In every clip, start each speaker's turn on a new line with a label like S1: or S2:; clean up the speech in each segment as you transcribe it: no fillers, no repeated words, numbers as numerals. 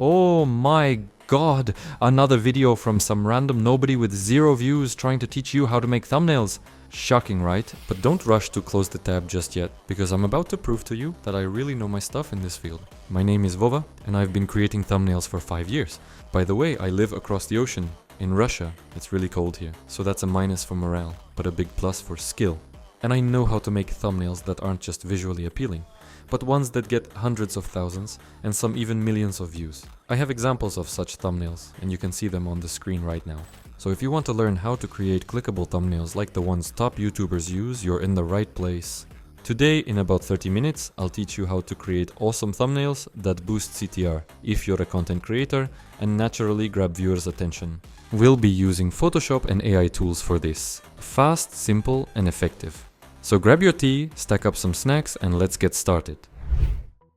S1: Oh my god, another video from some random nobody with 0 views trying to teach you how to make thumbnails. Shocking, right? But don't rush to close the tab just yet, because I'm about to prove to you that I really know my stuff in this field. My name is Vova, and I've been creating thumbnails for 5 years. By the way, I live across the ocean, in Russia. It's really cold here, so that's a minus for morale, but a big plus for skill. And I know how to make thumbnails that aren't just visually appealing, but ones that get hundreds of thousands and some even millions of views. I have examples of such thumbnails, and you can see them on the screen right now. So if you want to learn how to create clickable thumbnails like the ones top YouTubers use, you're in the right place. Today, in about 30 minutes, I'll teach you how to create awesome thumbnails that boost CTR, if you're a content creator, and naturally grab viewers' attention. We'll be using Photoshop and AI tools for this. Fast, simple, and effective. So grab your tea, stack up some snacks, and let's get started.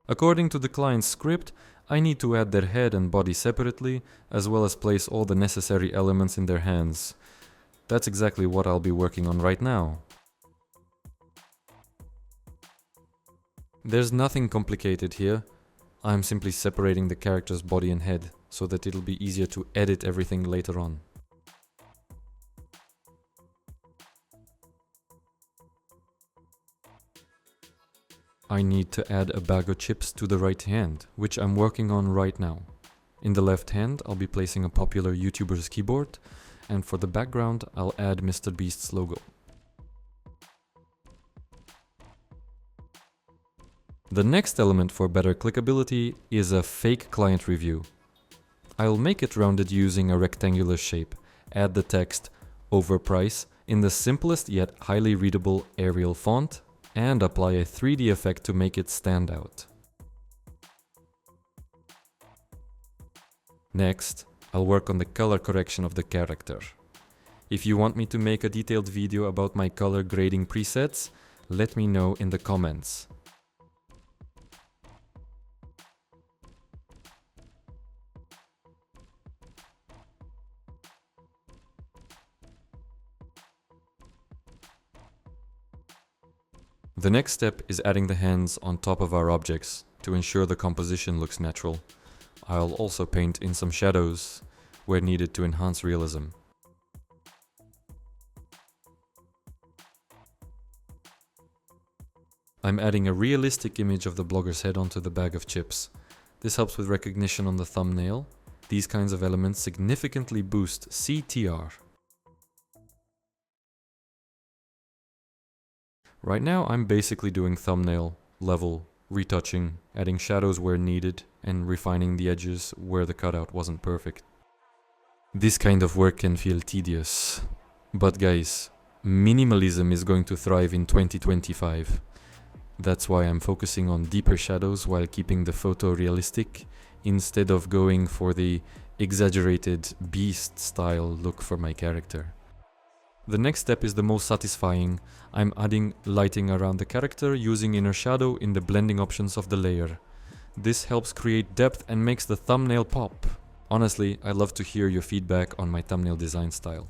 S1: According to the client's script, I need to add their head and body separately, as well as place all the necessary elements in their hands. That's exactly what I'll be working on right now. There's nothing complicated here. I'm simply separating the character's body and head, so that it'll be easier to edit everything later on. I need to add a bag of chips to the right hand, which I'm working on right now. In the left hand, I'll be placing a popular YouTuber's keyboard, and for the background, I'll add MrBeast's logo. The next element for better clickability is a fake client review. I'll make it rounded using a rectangular shape, add the text "overprice" in the simplest yet highly readable Arial font, and apply a 3D effect to make it stand out. Next, I'll work on the color correction of the character. If you want me to make a detailed video about my color grading presets, let me know in the comments. The next step is adding the hands on top of our objects to ensure the composition looks natural. I'll also paint in some shadows where needed to enhance realism. I'm adding a realistic image of the blogger's head onto the bag of chips. This helps with recognition on the thumbnail. These kinds of elements significantly boost CTR. Right now I'm basically doing thumbnail level retouching, adding shadows where needed and refining the edges where the cutout wasn't perfect. This kind of work can feel tedious, but guys, minimalism is going to thrive in 2025. That's why I'm focusing on deeper shadows while keeping the photo realistic, instead of going for the exaggerated beast style look for my character. The next step is the most satisfying. I'm adding lighting around the character using inner shadow in the blending options of the layer. This helps create depth and makes the thumbnail pop. Honestly, I love to hear your feedback on my thumbnail design style.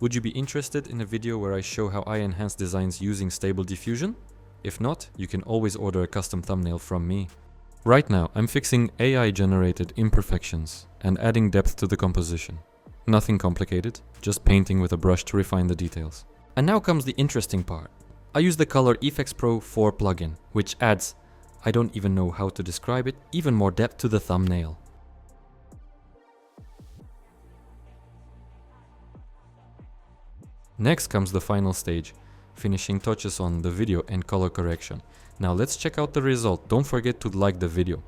S1: Would you be interested in a video where I show how I enhance designs using Stable Diffusion? If not, you can always order a custom thumbnail from me. Right now, I'm fixing AI-generated imperfections and adding depth to the composition. Nothing complicated, just painting with a brush to refine the details. And now comes the interesting part. I use the Color Effects Pro 4 plugin, which adds, I don't even know how to describe it, even more depth to the thumbnail. Next comes the final stage, finishing touches on the video and color correction. Now let's check out the result. Don't forget to like the video.